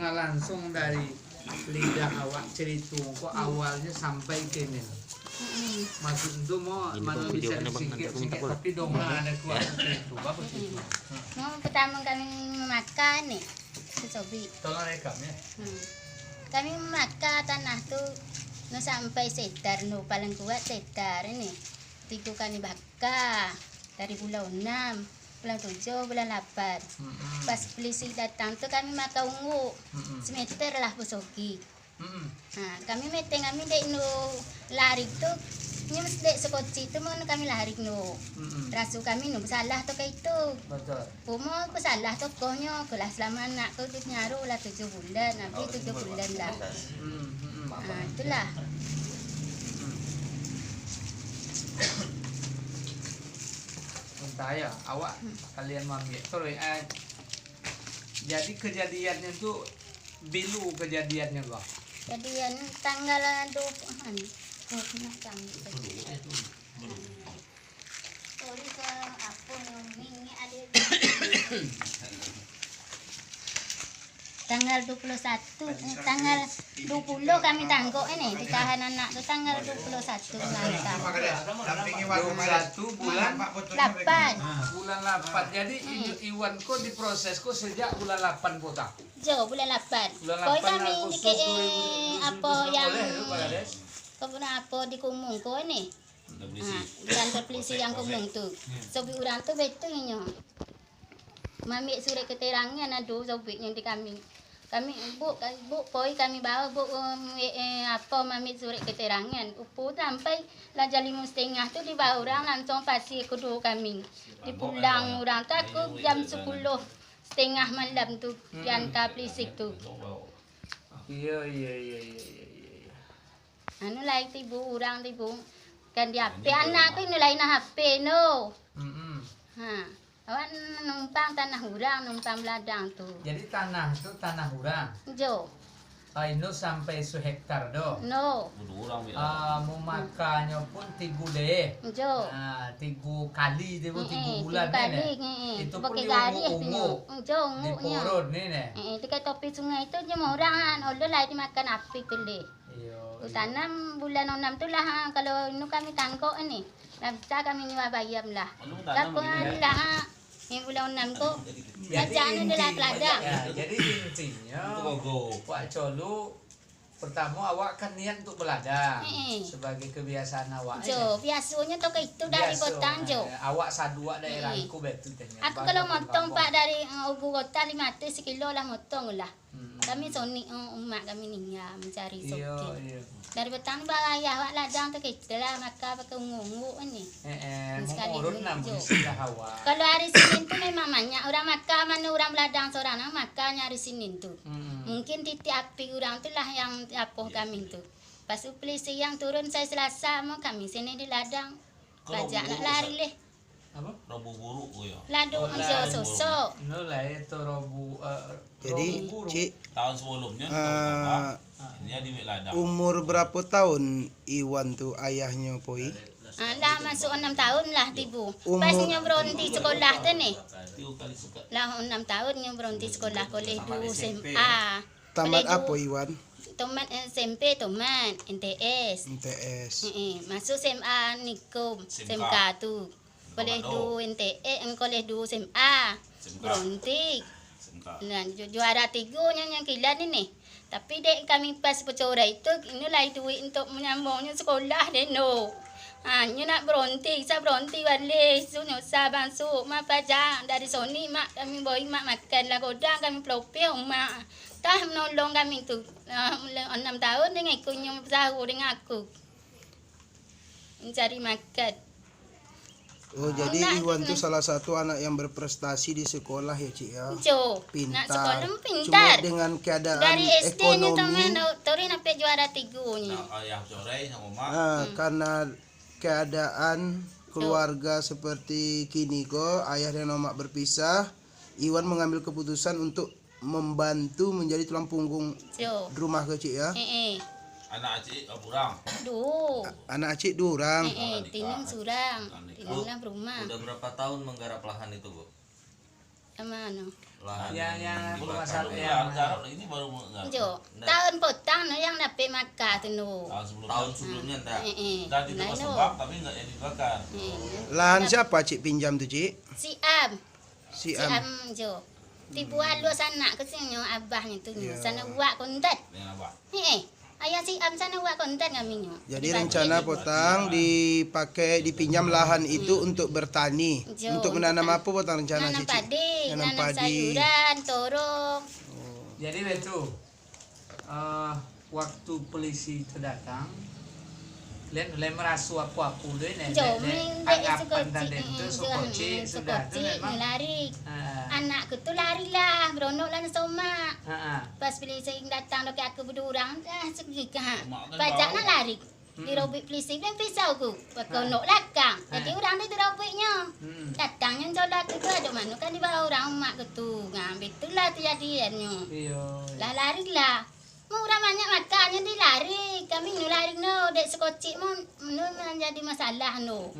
dengar langsung dari lidah awak cerita kok awalnya sampai kini. Maksud itu mau mana bisa sikit-sikit tapi dong ada kuat itu bagus itu. Pertama kami makan nih, Sobi. Tolong rekam ya. Kami makan tanah tuh no sampai sekitar no paling kuat sekitar ini. 3 kali bakar dari bulan 6, bulan 7, bulan 8. Pas polisi datang tuh kami makan ungu, semeter lah Bosogi. Nah, kami meteng kami dek no lari tuh nyus dek sekoci itu mau kami lari no. Rasu kami no salah tuh kayak itu. Betul. Pomo salah tuh kohnya kelas lama anak tuh nyaru lah 7 bulan, nanti 7 bulan lah. Nah, itulah. Entah ya, awak kalian mambil. Sorry, jadi kejadiannya tuh bilu kejadiannya kok. Kejadian tanggal 20-an. Oh, kenapa sorry ke apa ini ada tanggal 21 tanggal 20 kami tangkap ini ditahan anak tuh tanggal 21 Nanta. 21 bulan 8 bulan 8. Jadi Iwan kok diproses kok sejak bulan 8 kota. Jo bulan 8. Bulan Koi 8 kami Agustus apa yang boleh kemudian apa di kumung ko ini. Di kantor polisi yang kumung tuh. Sobi orang tuh betul nyo. Mami surat keterangan aduh sobi yang di kami. Kami bu koi kami bawa bu apa mami surat keterangan. Upu sampai lah jam 5:30 tuh dibawa orang langsung pasti kedua kami. Dipulang orang tak ke jam 10:30 malam tuh diantar polisi tuh. Iya. Anu lah tibu orang tibu kan di HP anak aku ini lain HP no. Awak numpang tanah orang numpang ladang tuh. Jadi tanah itu tanah orang. Jo. Itu sampai 1 hektar do. No. Mau makannya pun 3 deh. Jo. 3 kali 3 bulan nih. Itu pun ungu. Jo Di ungunya. porod nih nih. Itu kayak topi sungai itu cuma orang oleh lah dimakan api tuh deh. Iya. Tanam bulan 6 tuh lah kalau ini kami tangkok ini. Lah bisa kami nyewa bayam lah. Tapi lah yang bulan 6 tuh kerjaan adalah ladang. Jadi intinya Pak Colu pertama awak kan niat untuk beladang sebagai kebiasaan awak. Jo, biasanya tuh kayak itu dari kota Jo. Awak sadua daerahku betul tanya. Aku kalau motong Pak dari ibu kota 500 sekilo lah motong lah. Kami soni umat kami nih mencari soki. Dari petang bawah ya awak ladang tuh kayak lah maka pakai ungu ini. Mengurut 6 sudah awak. Kalau hari Senin tuh memang banyak orang makan mana orang ladang seorang makannya hari Senin tuh. Mungkin titik api orang tuh lah yang apa kami tuh. Pas polisi yang turun saya Selasa mau kami sini di ladang. Bajak nak lari leh. Apa? Robu buruk ya. Ladu sosok. No lah itu robu. Jadi Cik Tahun sebelumnya tahun ini di ladang. umur berapa tahun Iwan tuh ayahnya Poi? Lah masuk 6 tahun lah tibu. Pasnya berhenti sekolah tuh nih. Lah 6 tahun yang berhenti sekolah kolej 2 SMA. Tamat apa Iwan? Teman SMP teman NTS. MTS. Masuk SMA Nikom SMK tuh. Kolej 2 NTS, kolej 2 SMA. Berhenti. Nah, juara 3 yang kilan ini. Tapi dek kami pas pecora itu inilah duit untuk menyambungnya sekolah deh no. Nyo nak berhenti, saya berhenti balik. Sunyo sa bangsu, mak pajak dari Sony mak kami boy mak makan lah godang kami pelopel mak. Tah menolong kami tu 6 tahun dengan ikutnya sahur dengan aku. Mencari makan. Oh jadi Iwan tuh salah satu anak yang berprestasi di sekolah ya Cik ya. Jo, Pintar. nak sekolah Cuma pintar. dengan keadaan Dari SD nya ekonomi. teman Tori sampai juara 3 nya. Ayah sore sama mak. Karena keadaan keluarga seperti kini kok ayah dan omak berpisah, Iwan mengambil keputusan untuk membantu menjadi tulang punggung Jo. rumah kecil ya. Anak acik kurang. Duh. Anak Acik 2 orang. Tining surang. Tining lah rumah. Udah berapa tahun menggarap lahan itu, Bu? Sama anu. yang masalah yang yang garap ini baru garap. Jo, tahun potang no yang dapat makan tu no. Tahun sebelumnya enggak. Dan itu Nah, sebab tapi enggak jadi dibakar. Lahan siapa Cik pinjam tuh Cik? Si Am, Si si Am. Am jo. Dibuat lu sana ke sini abahnya tu Ya. sana buat konten. Dengan apa? Ayah si Am sana buat konten kami nyo. Jadi rencana Potang dipakai dipinjam lahan itu untuk bertani. Jo, Untuk menanam apa Potang rencana Nanam Cik? padi, Nanam nanam padi. sayuran, torong. jadi itu waktu polisi itu datang lihat merasa apa deh Jo, ming anggapan tadi itu sekoci sudah itu sekoci memang lari. Anakku tu lari lah, beronok lah soma. Pas polisi datang dok aku berdurang dah segi kah. Pajak nak lari. Dirobek polisi dan pisau ku. Beronok lakang. Jadi orang dia dirobeknya. Datangnya jodoh tu ada mana kan di bawah orang mak ku tu. Ngambil tu lah kejadiannya. iya Lah lari lah. Mau orang banyak makannya dia lari. Kami nu lari no, dek sekoci mau nu menjadi masalah no.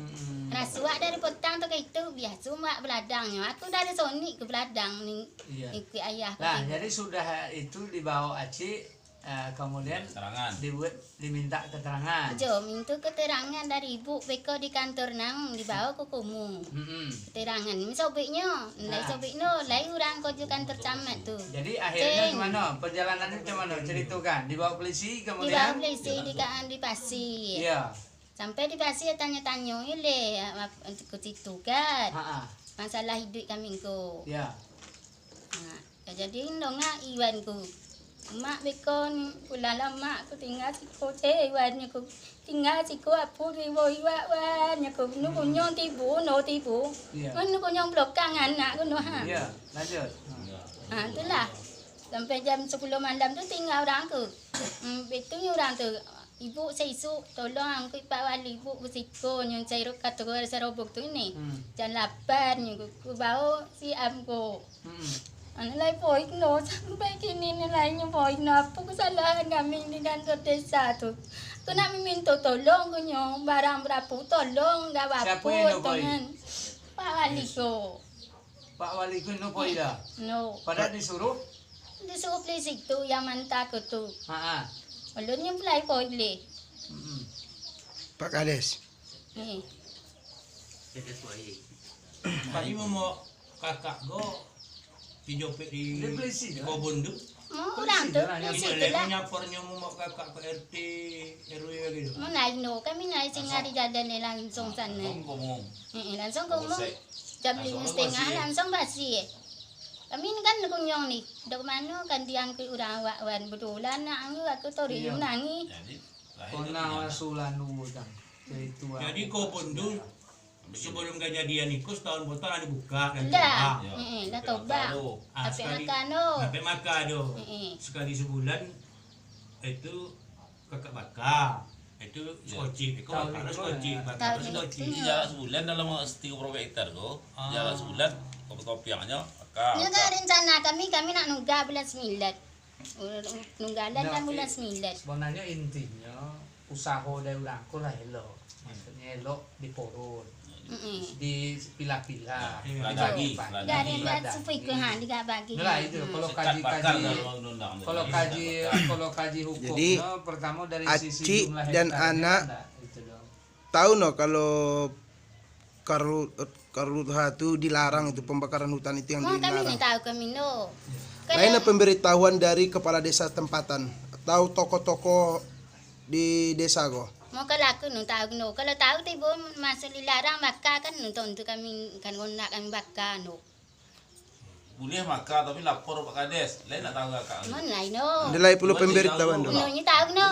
Rasuak dari petang tu ke itu biasa mak beladangnya. Aku dari Sony ke beladang ni iya ikut ayah. nah jadi sudah itu dibawa Aci kemudian Serangan. diminta keterangan Jo, minta keterangan dari ibu beko di kantor nang dibawa ke kumung. Keterangan ni sobeknya, lai sobekno, lai orang kerja kantor camat tu. jadi akhirnya Ceng. gimana perjalanannya gimana ceritakan dibawa polisi Dibawa kemudian polisi di Pasir. iya Sampai di Pasir tanya-tanya ile ke situ kan. Masalah hidup kami ko. iya Jadi ndonga Iwan ku. Mak bekon ulala mak ku tinggal si ko Iwan ku. Tinggal si ko apu di wo Iwan ku nu kunyong tibu no tibu. iya Nu kunyong blokang anak ku no ha. iya lanjut Itulah. Sampai jam 10 malam tu tinggal orang ku. Betulnya orang tu ibu saya isu tolong aku Pak Wali ibu bersiko yang saya kata gua serobok tu ni. Jam 8 yang ku bawa si am ku. Nilai poin no sampai kini nilainya poin no apa kesalahan kami di kantor desa tu. Aku nak minta tolong ku nyong barang berapa tolong gak Siapa apa yang no poin? tangan. Pak Wali ko. Pak Wali ku no poin dah No. pada disuruh Disuruh polisi tu yang mantap ku tu. Ulunnya mulai poin le. Pak Kades. Tadi mau kakak go pijopek di Dia polisi dah. kebun tu. Mau orang tu polisi tu lah. Nyapornya mau kakak ke RT RW gitu. Mau naik no, kami naik singa di jalan ni langsung sana. Ngomong. Langsung ngomong jam 5:30 langsung basi. Kami ni kan kunyong ni. Dok mana kan diang ke orang awak-awan betulan nak aku tori Iya. nangi. Jadi kona wasulan dulu dah itu Jadi kebun tu sebelum kejadian itu setahun potong ada buka kan. Dah. Dah tobat. Tapi sekali makan no. sampai makan tu. Sekali sebulan itu kakak bakar. Itu skoci, itu bakar skoci, bakar skoci. Ini jarak sebulan dalam 30 hektar tu. Jarak sebulan kopi-kopiannya Ini kan rencana kami nak nunggah bulan 9. Nunggalan kan bulan 9. sebenarnya intinya usaha dari ulangku lah elok maksudnya elok diporun di pilah-pilah Lagi. Dari bulan supaya ke ha diga bagi. lah itu kalau kaji hukum Jadi, pertama dari Aci sisi jumlah dan hektarnya anak ada, itu dong. Tahu no kalau karut hatu dilarang itu pembakaran hutan itu yang Mau kami ni dilarang. tahu kami no. Lainnya pemberitahuan dari kepala desa tempatan atau tokoh-tokoh di desa go. Mau kalau aku nu tahu no. Kalau tahu tiba masuk dilarang bakar kan nu untuk kami kan guna kami bakar no. Boleh makan tapi lapor Pak Kades. Lain nak tahu kakak. Mau lain no. Nilai perlu pemberitahuan Nu dulu. ni tahu no.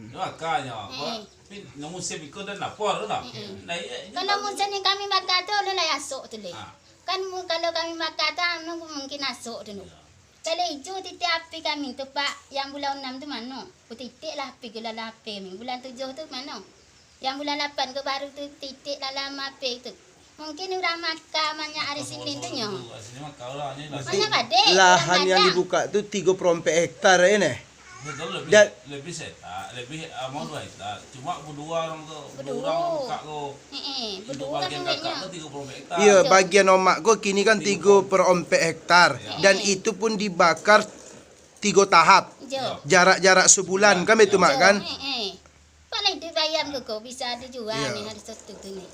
Dia makannya apa? Tapi nak musim ikut dan lapor tu nak. Kalau musim ni kami bakar tu lu lah asuk tu le. Ha. Kan kalau kami bakar tu nu mungkin asuk tu no. Kalau hijau titik api kami tu Pak yang bulan 6 tu mana? Titik lah api bulan 8 ni. Bulan 7 tu mana? Yang bulan 8 ke baru tu titik dalam api tu. Mungkin orang makan banyak hari Senin tu nyo. Aslinya makan lah ni. Banyak kadek. Lahan yang dibuka itu 3,4 hektar ini. Betul Dan- lebih seta, lebih mau 2 hektar. Cuma berdua orang tuh, Berdua. orang kakak kok. Untuk Berdua kan bagian kakak duitnya. tuh 30 hektar. Iya, bagian omak gue kini kan 3/4 hektar dan itu pun dibakar 3 tahap. Jo. Jarak-jarak sebulan kan itu mak kan? Paling dibayar kok bisa dijual Iya. nih hari Sabtu ini.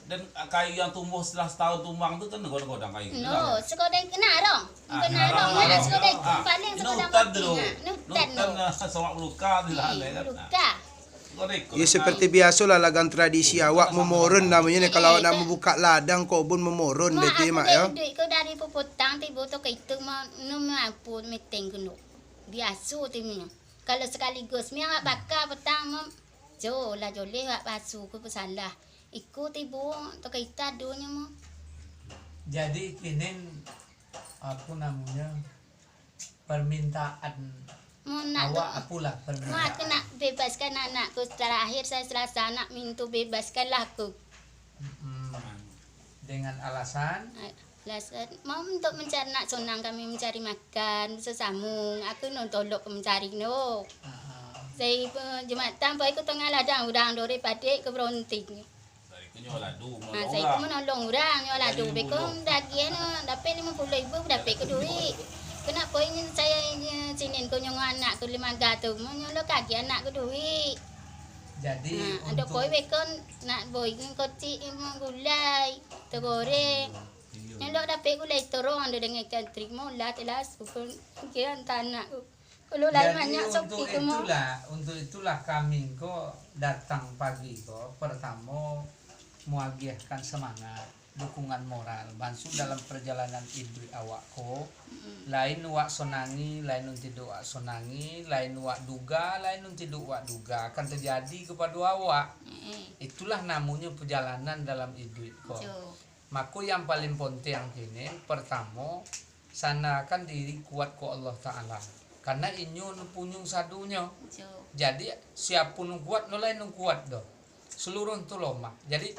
Dan kayu yang tumbuh setelah setahun tumbang tuh kan godang-godang kayu. No, sekolah kena dong. Ah, Kena dong. nah, Nah, sekolah ah, paling ini sekolah hutan mati. dulu. Hutan Hutan no. sama luka di sana kan. Luka. Ya seperti biasa lah lagan tradisi awak memorun namanya nih kalau awak nak membuka ladang kobun memorun Mau betul aku mak ya. duit kau dari puputang tiba tu itu mau mampu meeting kenu. Biasa timnya. Kalau sekaligus mi awak bakar petang mau jo lah joleh awak pasu ku salah. Ikut ibu tu kita dunya mau. Jadi kini apa namanya permintaan Mau nak awak apalah mau aku permintaan. nak bebaskan anakku terakhir saya selasa anak minta bebaskanlah aku. Hmm. Dengan alasan Mau untuk mencari nak sonang kami mencari makan sesambung. Aku non tolok mencari no. Saya jumatan baik aku tengah ladang udang dore padik ke beronting. Dari kenyo ladu Nah, saya ku menolong orang yo ladu bekom dagian dapat 50,000 dapat ke duit. Kenapa ingin saya sinin ko nyong anak ko 500 mo nyolo kaki anak ko duit. jadi Nah, ada untuk boy bekon nak boy koti mo gulay tegore. Nyolo dapat gulay torong ando dengan country mo latilas ko kian tanah ko. Kalau lain banyak untuk sopi ko mo. itulah kami kok datang pagi kok pertama muagiahkan semangat dukungan moral bantu dalam perjalanan hidup awak ko lain wak sonangi lain tidak wak sonangi lain wak duga lain tidak wak duga akan terjadi kepada awak itulah namanya perjalanan dalam hidup ko Jo. maka yang paling penting yang kini pertama sanakan diri kuat ko Allah Ta'ala karena inyo punyung sadunya Jo. jadi siapun kuat nolai nu kuat doh seluruh tu lomah jadi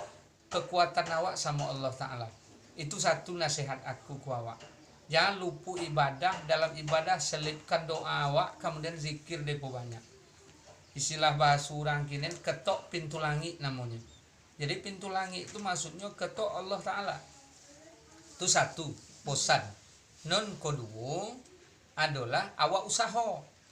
kekuatan awak sama Allah Ta'ala itu satu nasihat aku ku awak jangan lupa ibadah dalam ibadah selipkan doa awak kemudian zikir depo banyak istilah bahasa orang kini ketok pintu langit namanya jadi pintu langit itu maksudnya ketok Allah Ta'ala itu satu posan non kedua adalah awak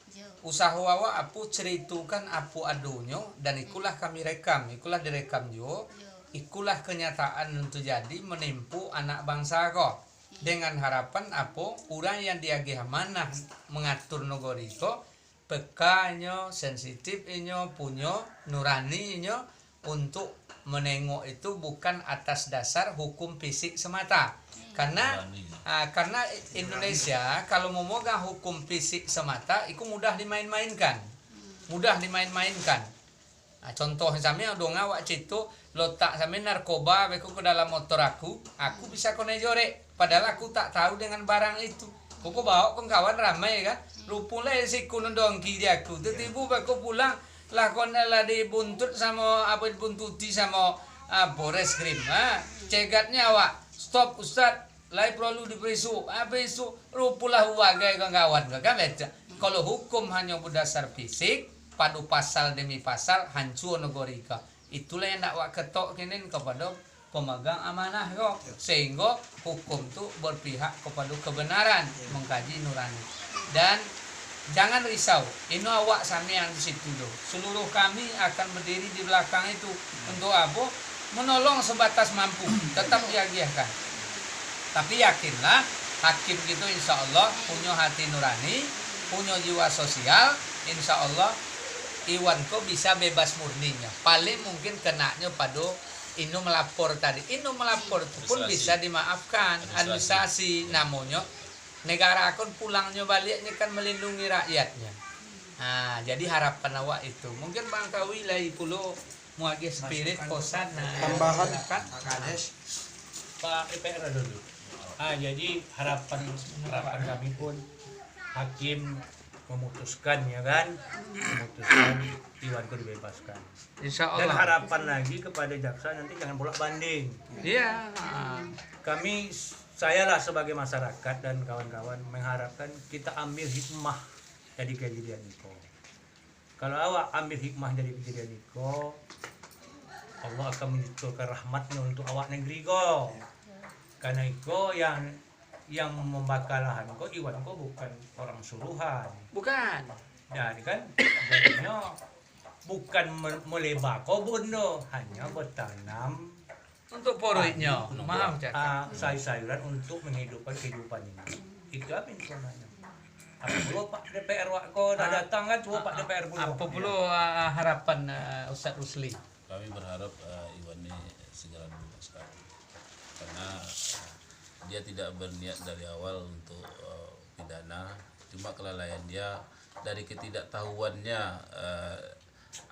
Jo. usaha awak apa ceritakan apa adonyo dan ikulah kami rekam ikulah direkam jo Jo. ikulah kenyataan untuk jadi menempuh anak bangsa kok dengan harapan apa orang yang diagih amanah mengatur negeri kok pekanyo sensitifnya punya nuraninya untuk menengok itu bukan atas dasar hukum fisik semata karena Indonesia kalau memegang hukum fisik semata itu mudah dimain-mainkan nah, contoh misalnya dong awak citu letak sampai narkoba beku ke dalam motor aku bisa kone jore padahal aku tak tahu dengan barang itu aku bawa ke kawan ramai kan lupulai si kuno dongki dia aku tiba-tiba aku pulang lah kone lah dibuntut sama apa dibuntuti sama Polres Krim cegatnya awak stop Ustad lai perlu diperisu isu rupulah wagai kawan kan baca kalau hukum hanya berdasar fisik padu pasal demi pasal hancur negorika itulah yang dakwah ketok kini kepada pemegang amanah kok sehingga hukum itu berpihak kepada kebenaran mengkaji nurani dan jangan risau ini awak sami yang di situ doh seluruh kami akan berdiri di belakang itu untuk apa menolong sebatas mampu tetap diagiahkan tapi yakinlah hakim gitu insya Allah punya hati nurani punya jiwa sosial insya Allah Iwan kok bisa bebas murninya paling mungkin kenanya pada Inu melapor tadi Inu melapor itu pun bisa dimaafkan administrasi namanya negara akun pulangnya baliknya kan melindungi rakyatnya nah jadi harapan awak itu mungkin Bang Kawi lai pulau muagi spirit posan Tambahan. kan Kades. Pak IPR dulu. Jadi harapan kami pun hakim memutuskan ya kan, memutuskan Iwan itu dibebaskan. insya Dan Allah harapan lagi kepada jaksa nanti jangan bolak banding. iya Saya lah sebagai masyarakat dan kawan-kawan mengharapkan kita ambil hikmah dari kejadian itu. Kalau awak ambil hikmah dari kejadian itu, Allah akan menyuturkan rahmatnya untuk awak negeri ko. Karena itu yang membakar lahan ko, Iwan ko bukan orang suruhan. Bukan. Jadi kan, jadinya bukan melebar kebun no, hanya bertanam Untuk poroitnya. Maaf cakap. sayur-sayuran untuk menghidupkan kehidupan ini. Itu apa sebenarnya? Apa perlu Pak DPR wak ko dah datang kan, coba Pak DPR perlu. Apa perlu harapan Ustaz Rusli? Kami berharap Iwan ini segera dibebaskan karena dia tidak berniat dari awal untuk pidana, cuma kelalaian dia dari ketidaktahuannya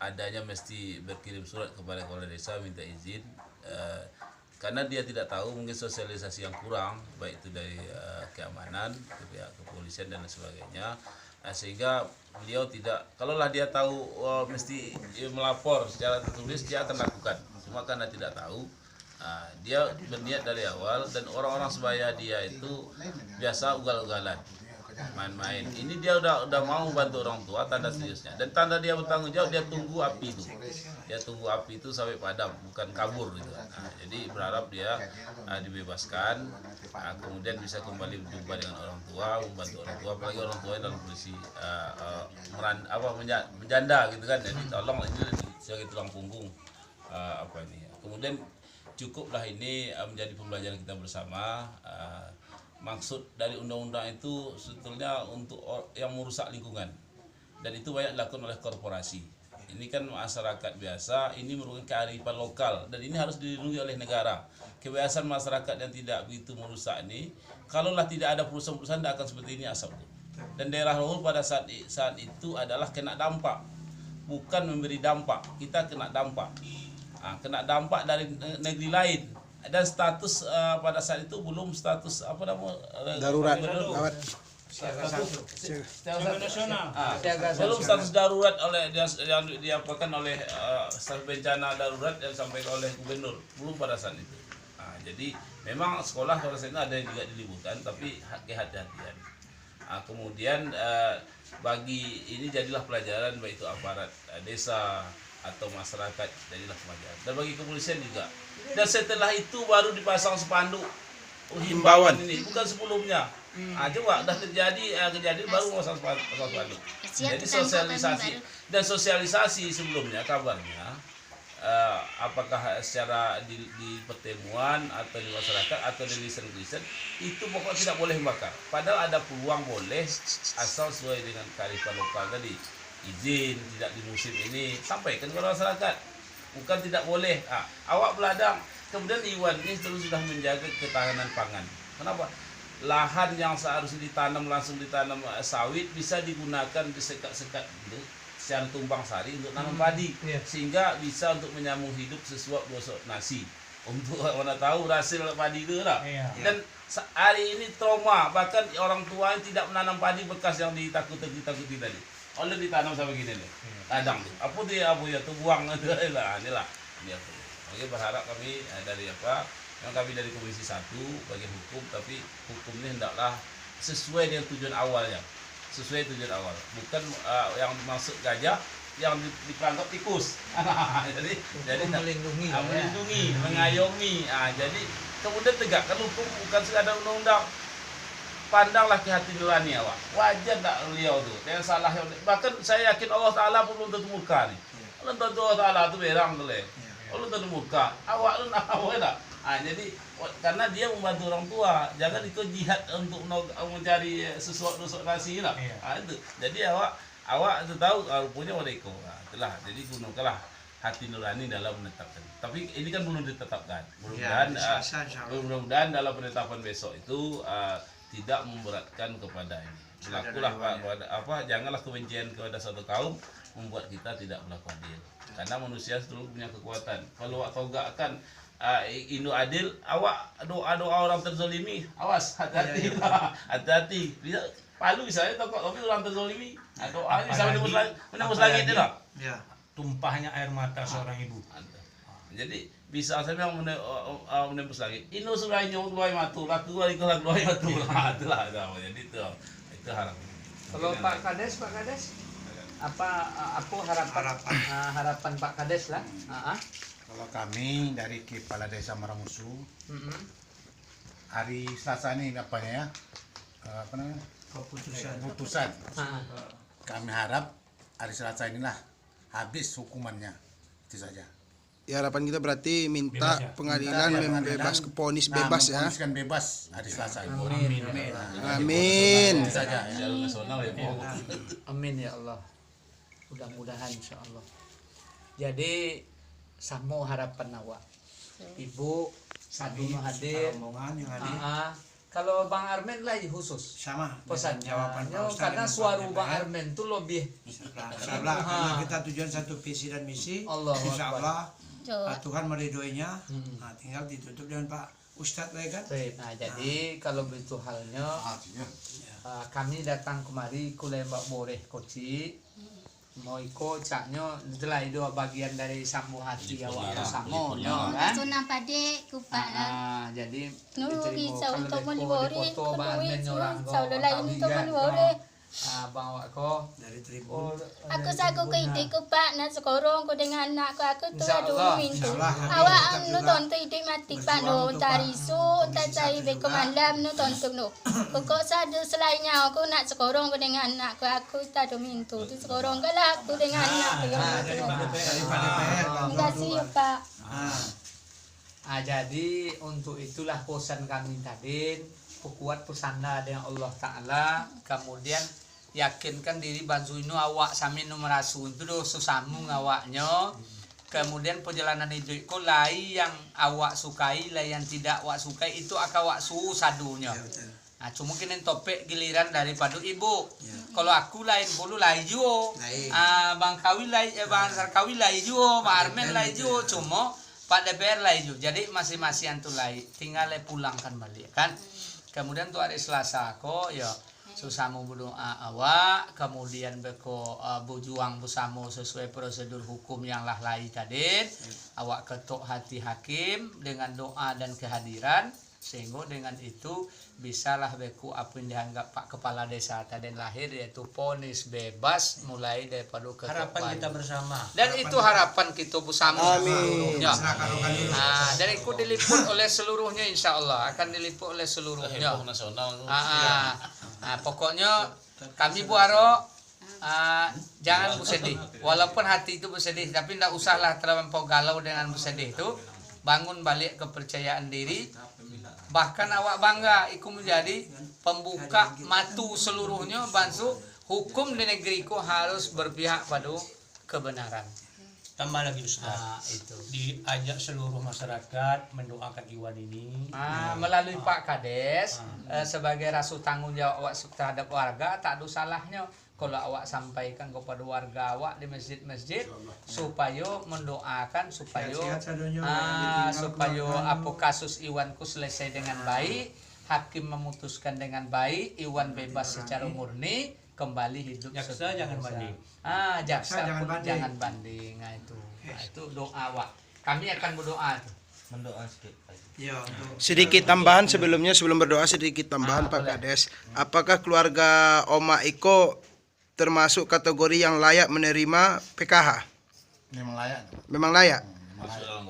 adanya mesti berkirim surat kepada kepala desa minta izin karena dia tidak tahu, mungkin sosialisasi yang kurang baik itu dari keamanan, ke pihak kepolisian dan sebagainya, sehingga beliau tidak, kalaulah dia tahu mesti melapor secara tertulis dia akan lakukan, cuma karena tidak tahu dia berniat dari awal dan orang-orang sebaya dia itu biasa ugal-ugalan, main-main. Ini dia udah mau bantu orang tua, tanda seriusnya, dan tanda dia bertanggung jawab, dia tunggu api itu, sampai padam, bukan kabur gitu. Jadi berharap dia dibebaskan, kemudian bisa kembali berjumpa dengan orang tua, membantu orang tua, apalagi orang tua dalam kondisi menjanda gitu kan. Jadi tolong ini sebagai tulang punggung kemudian cukuplah ini menjadi pembelajaran kita bersama. Maksud dari undang-undang itu sebetulnya untuk yang merusak lingkungan, dan itu banyak dilakukan oleh korporasi. Ini kan masyarakat biasa, ini merupakan kearifan lokal dan ini harus dilindungi oleh negara. Kebiasaan masyarakat yang tidak begitu merusak ini, kalaulah tidak ada perusahaan-perusahaan tidak akan seperti ini asap itu. Dan daerah Rohul pada saat itu adalah kena dampak, bukan memberi dampak, kita kena dampak. Kena dampak dari negeri lain. Dan status pada saat itu belum status Darurat. Siaga nasional. Belum status darurat yang diapakan oleh status bencana darurat yang disampaikan oleh gubernur, belum pada saat itu. Jadi memang sekolah pada saat itu ada yang juga diliburkan, tapi kehati-hatian. Kemudian bagi ini jadilah pelajaran baik itu aparat desa atau masyarakat, jadilah pelajaran, dan bagi kepolisian juga. Dan setelah itu baru dipasang spanduk himbauan ini, bukan sebelumnya. Coba udah terjadi kejadian baru pasang spanduk. Jadi sosialisasi sebelumnya kabarnya apakah secara di pertemuan atau di masyarakat atau di lisan itu pokoknya tidak boleh membakar. Padahal ada peluang boleh asal sesuai dengan kearifan lokal tadi. Izin tidak di musim ini, sampaikan kepada masyarakat, bukan tidak boleh. Awak beladang, kemudian Iwan ini terus sudah menjaga ketahanan pangan. Kenapa? Lahan yang seharusnya ditanam langsung ditanam sawit bisa digunakan disekat-sekat gitu, secara tumpang sari untuk nanam padi, sehingga bisa untuk menyambung hidup sesuap gosok nasi. Untuk mana tahu hasil padi itu lah. Dan hari ini trauma, bahkan orang tua yang tidak menanam padi bekas yang ditakuti tadi. Oleh ditanam sampai gini nih, ladang tuh. Apa ya tuh buang lah, inilah. Oke, berharap kami dari yang kami dari Komisi 1 bagian hukum, tapi hukum ini hendaklah sesuai dengan tujuan awalnya, bukan yang dimaksud gajah yang ditangkap tikus. jadi melindungi, mengayomi. Jadi kemudian tegakkan hukum, bukan sekadar undang-undang. Pandanglah ke hati nurani awak. Wajar tak beliau tu. Yang salah bahkan saya yakin Allah Taala pun belum tentu muka ni. Belum tentu Allah Taala tu berang tu leh. Belum tentu muka. Awak tu nak apa tak? Jadi karena dia membantu orang tua, jangan ikut jihad untuk mencari sesuatu nasi lah. Itu. Jadi awak tu tahu punya mereka. Itulah. Jadi gunakanlah hati nurani dalam menetapkan. Tapi ini kan belum ditetapkan. Mudah-mudahan dalam penetapan besok itu tidak memberatkan kepada ini. Berlakulah janganlah kebencian kepada satu kaum membuat kita tidak berlaku adil. Karena manusia selalu punya kekuatan. Kalau awak tegakkan Indo adil, awak doa orang terzolimi, awas, hati-hati. Bisa Palu misalnya tapi orang terzolimi, doa bisa menembus langit dia. Tumpahnya air mata seorang ibu. Jadi bisa saya bilang menembus langit. Ino sudah nyong keluar matu, laku keluar matu. Itulah. Jadi itu harap. Kalau Pak Kades, apa harapan Pak Kades lah? Kalau kami dari Kepala Desa Maramusu, Mm-mm. hari Selasa ini apanya ya? Apa namanya? Keputusan. Ah. Kami harap hari Selasa inilah habis hukumannya. Itu saja. Ya harapan kita berarti minta Bebas ya? pengadilan membebas keponis bebas ya. Memponiskan bebas hari Selasa ini. Amin. Itu saja. Secara nasional ya, Bu. Amin ya Allah. Mudah-mudahan insya Allah. Jadi sama harapan awak. Ibu Saduno hadir. Rombongan yang hadir Kalau Bang Armen lagi khusus sama pesannya jawaban Pak Ustadz karena dengan suara Pak Bang DPR. Armen tuh lebih Salah, karena kita tujuan satu visi dan misi. Allahu Insya Allah Coba. Tuhan meridhoinya. Nah, tinggal ditutup dengan Pak Ustadz lagi kan. baik. Nah, jadi kalau begitu halnya kami datang kemari kulai Mbak Boreh Koci mau ikut caknya itulah itu bagian dari sambung hati awak sama kan. Sunah pade kupak lah. Jadi Nuru diterima. risau Kalau untuk depo menibori, dipoto Bang Armen nyorang ko, sau lain atau untuk higan menibori. ko, Bang awak ko. Dari tribun. Aku saku ke ide kupak nak sekorong ko dengan anak aku tu Insya aduh Allah. mintu. Insya Allah, kami Awak tetap nu juga tonton ide mati pak no berjuang untuk tarisu Pak tak Komisi cai Satu beko juga. malam nu tonton no. Pokok sada selainnya aku nak sekorong ko dengan anak aku tak ada mintu. Tu sekorong ko lah aku dengan anak aku. Dari Pak DPR. Terima kasih ya Pak. Jadi untuk itulah pesan kami tadi, perkuat pesanda dengan Allah Ta'ala, kemudian yakinkan diri bantuinu awak sami nu merasu itu do susamu ngawaknya, kemudian perjalanan hidupku lai yang awak sukai, lai yang tidak awak sukai itu akan awak suhu sadunya. Nah, cuma kini topik giliran daripada ibu. Kalau aku lain bulu lain juga. Bang Kawi lain, Bang Sarkawi lain juga, Bang Armen lain juga. Cuma Pak DPR lain juga. Jadi masing-masing tu lain. Tinggal pulangkan balik kan. Kemudian tu hari Selasa ko ya susamu berdoa awak, kemudian beko berjuang bersama sesuai prosedur hukum yang lah lain tadi. Awak ketuk hati hakim dengan doa dan kehadiran. Sehingga dengan itu bisalah beku apa yang dianggap Pak Kepala Desa tadi lahir yaitu ponis bebas mulai daripada ketua Harapan kita baru. bersama. Dan itu harapan kita bersama seluruhnya. Dan itu diliput oleh seluruhnya insya Allah akan diliput oleh seluruhnya. Heboh nasional. Pokoknya kami buaro jangan bersedih. Walaupun hati itu bersedih tapi tidak usahlah terlampau galau dengan bersedih itu. Bangun balik kepercayaan diri. Bahkan awak bangga ikut menjadi pembuka matu seluruhnya bantu hukum di negeriku harus berpihak pada kebenaran. Tambah lagi Ustaz. Itu. Diajak seluruh masyarakat mendoakan Iwan ini. Melalui Pak Kades sebagai rasul tanggung jawab awak terhadap warga tak ada salahnya kalau awak sampaikan kepada warga awak di masjid-masjid supaya mendoakan supaya apa kasus Iwanku selesai dengan baik, hakim memutuskan dengan baik, Iwan bebas secara murni, kembali hidup Jaksa seperti jangan biasa. banding. Jaksa Jangan pun banding. jangan banding. Nah, itu doa awak. Kami akan berdoa tuh. Ya, untuk Sedikit tambahan sebelumnya sebelum berdoa sedikit tambahan Pak Kades. Apakah keluarga Oma Iko termasuk kategori yang layak menerima PKH? Memang layak. Memang layak.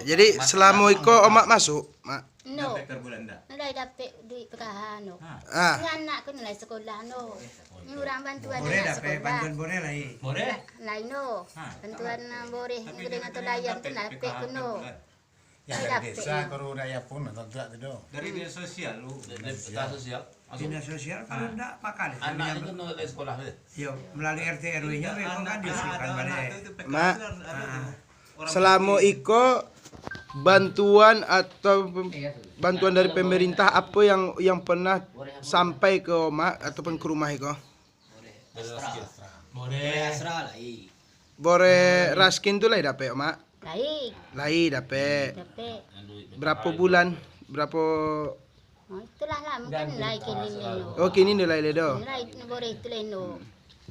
Jadi selama Iko Oma masuk, Mak. No. Nilai dapat duit pekahan no. Ah, Ni anak ko nilai sekolah no. Ni orang bantuan boleh anak dapat sekolah. bantuan boleh lagi. Boleh? Lain no. Bantuan boleh dengan tu layan tu dapat ko no. Yang dari desa kalau raya pun atau tidak itu. Dari dinas sosial lu. Dari peta sosial. Dinas sosial kalau enggak pakai. Anak itu no dari sekolah deh. Ya, melalui RT RW-nya mereka kan diusulkan balik. Mak. Selama Iko bantuan atau bantuan dari pemerintah apa yang pernah sampai ke Oma ataupun ke rumah Iko? Dari Raskil. Boleh. Bore raskin tu lah dapat Oma. Lain. Lai dapat. Dapat. Berapa bulan? Berapa? Oh, itulah lah mungkin lain kini no. Oh kini nilai ledo. Lain boleh itu lain no.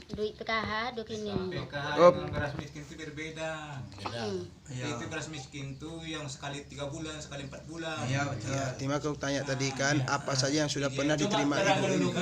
duit PKH duit ini. Oh. Dengan beras miskin itu berbeda. Iya. Itu beras miskin tuh yang sekali 3 bulan, sekali 4 bulan. Iya betul. Terima aku tanya tadi kan apa saja yang sudah pernah diterima ibu.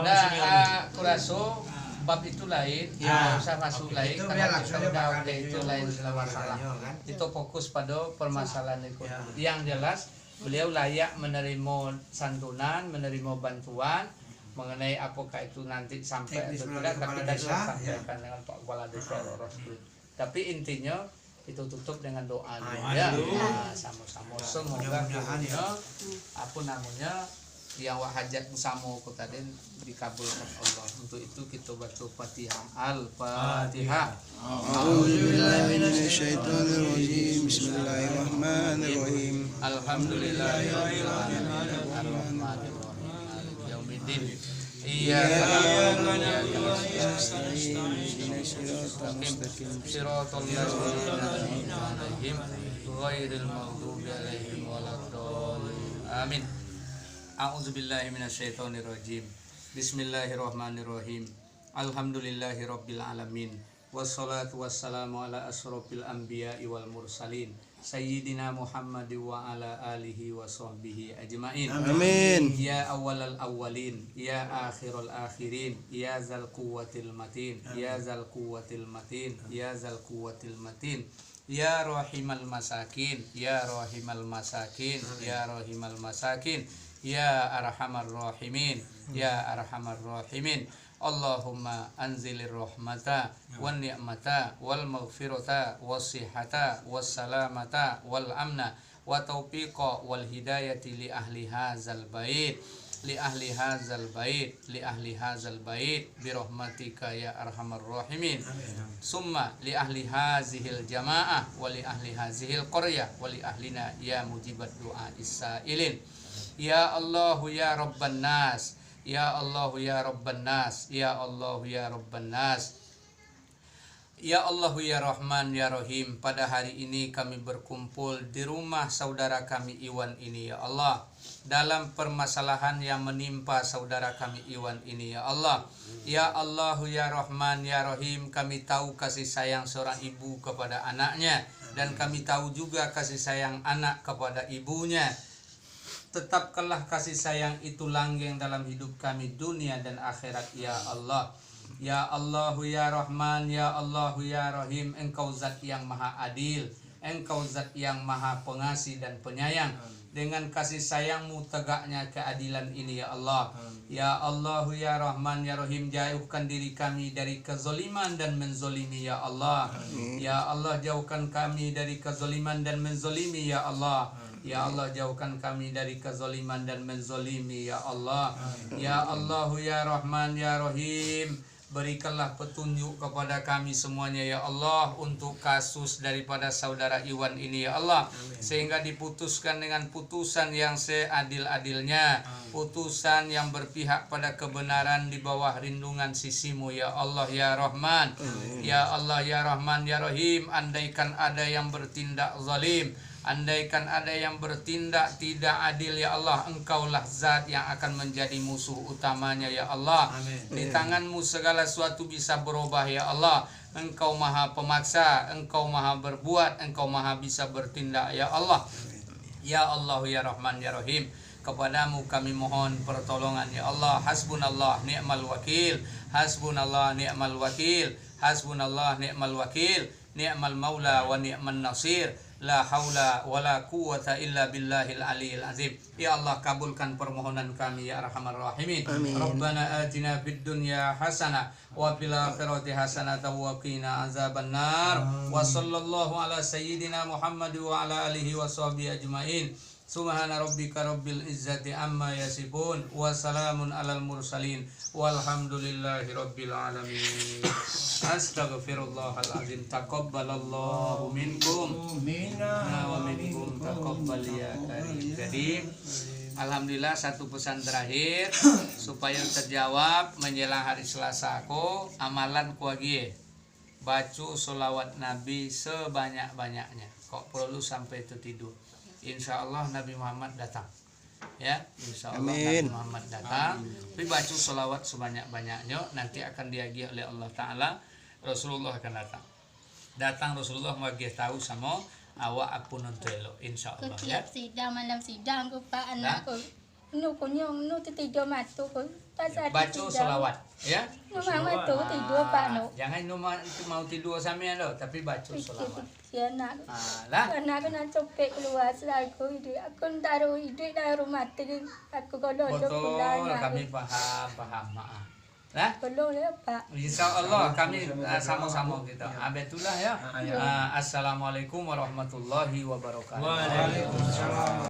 Nah, kuraso bab itu lain, Ya. nggak usah masuk lain Itu karena biar kita langsung udah makan itu itu lain yang sudah masalah. kan? Itu fokus pada permasalahan ekonomi. Ya. Yang jelas beliau layak menerima santunan, menerima bantuan mengenai apakah itu nanti sampai Teknis atau melalui tidak, tapi kepala tadi desa, saya sampaikan dengan Pak Kepala Desa Rosbud. Tapi intinya itu tutup dengan doa dulu ya. Nah, sama-sama semoga Mudah-mudahan ya. apa namanya yang hajat bersama aku tadi dikabulkan Allah. Untuk itu kita baca Fatihah. Al-Fatihah. A'udzubillahi minasyaitonirrajim. Bismillahirrahmanirrahim. Alhamdulillahirabbil alamin. Arrahmanirrahim. Maliki yaumiddin. Iyyaka na'budu wa iyyaka nasta'in. Shiratal ladzina an'amta 'alaihim ghairil maghdubi 'alaihim waladdallin. Amin. A'udzubillahi minasyaitonirrajim. Bismillahirrahmanirrahim. Alhamdulillahirabbil alamin. Wassalatu wassalamu ala asrofil anbiya'i wal mursalin Sayyidina Muhammad wa ala alihi wa sahbihi ajma'in. Amin. Ya awalal awwalin, ya akhirul akhirin, ya zal quwwatil matin, ya zal quwwatil matin, ya zal quwwatil matin. Ya rahimal masakin, ya rahimal masakin, ya rahimal masakin, ya arhamar rahimin, ya arhamar rahimin. Allahumma anzilir rahmata wan ni'mata wal maghfirata was sihhata was salamata wal amna wa taufiqa wal hidayati li ahli hadzal bait li ahli hadzal bait li ahli hadzal bait bi rahmatika ya arhamar rahimin. Summa li ahli hazihil jamaah wa li ahli hazihil qaryah wa li ahlina ya mujibat du'a isailin. Ya Allah ya Rabban nas, ya Allah ya Rabban nas, ya Allah ya Rabban nas. Ya Allah ya Rahman ya Rahim, pada hari ini kami berkumpul di rumah saudara kami Iwan ini ya Allah, dalam permasalahan yang menimpa saudara kami Iwan ini ya Allah. Ya Allah ya Rahman ya Rahim, kami tahu kasih sayang seorang ibu kepada anaknya, dan kami tahu juga kasih sayang anak kepada ibunya. Tetapkanlah kasih sayang itu langgeng dalam hidup kami dunia dan akhirat ya Allah. Ya Allah ya Rahman ya Allah ya Rahim, Engkau zat yang maha adil, Engkau zat yang maha pengasih dan penyayang. Dengan kasih sayangmu tegaknya keadilan ini ya Allah. Ya Allah ya Rahman ya Rahim, jauhkan diri kami dari kezoliman dan menzolimi ya Allah. Ya Allah, jauhkan kami dari kezoliman dan menzolimi ya Allah. Ya Allah, jauhkan kami dari kezoliman dan menzolimi ya Allah. Ya Allah ya Rahman ya Rahim, berikanlah petunjuk kepada kami semuanya ya Allah untuk kasus daripada saudara Iwan ini ya Allah, sehingga diputuskan dengan putusan yang seadil-adilnya, putusan yang berpihak pada kebenaran di bawah rindungan sisimu ya Allah ya Rahman. Ya Allah ya Rahman ya Rahim, andaikan ada yang bertindak zalim, andaikan ada yang bertindak tidak adil ya Allah, Engkaulah zat yang akan menjadi musuh utamanya ya Allah. Di tanganmu segala sesuatu bisa berubah ya Allah. Engkau maha pemaksa, Engkau maha berbuat, Engkau maha bisa bertindak ya Allah. Ya Allah ya Rahman ya Rahim, kepadamu kami mohon pertolongan ya Allah. Hasbunallah ni'mal wakil, hasbunallah ni'mal wakil, hasbunallah ni'mal wakil, ni'mal maula wa ni'man nasir. La haula wala quwwata illa billahil aliyil azim. Ya Allah, kabulkan permohonan kami ya arhamar rahimin. Rabbana atina fid dunya hasanah wa fil akhirati hasanah wa qina azabannar. Wa sallallahu ala sayyidina Muhammad wa ala alihi wa sahbihi ajmain. Subhana rabbika rabbil izzati amma yasifun wa salamun alal mursalin walhamdulillahi rabbil alamin. Astaghfirullahal azim. Taqabbalallahu minkum wa minkum taqabbal ya karim. Jadi alhamdulillah, satu pesan terakhir supaya terjawab menjelang hari Selasa ko, amalan kuagie baca sholawat Nabi sebanyak-banyaknya. Kok perlu sampai itu tidur. Insya Allah Nabi Muhammad datang. Ya, insya Allah Amin. Nabi Muhammad datang. Tapi baca selawat sebanyak-banyaknya, nanti akan diagi oleh Allah Ta'ala. Rasulullah akan datang. Datang Rasulullah bagi tahu sama awak aku nonton insya Allah ya. Setiap sidang malam sidang ko pa anak ko. Nu kunyong nu tidur matu ko. Baca selawat ya. Nu mama tu tidur pa nu. Jangan mau tidur sampean lo, tapi baca selawat. Si anak. Lah, Anak ko na copek keluar aku ide. Aku taruh ide dalam mati aku kalau betul kami paham maaf. Lah, Belum ya Pak. insya Allah kami sama-sama kita. Abetullah ya. Assalamualaikum warahmatullahi wabarakatuh. Waalaikumsalam.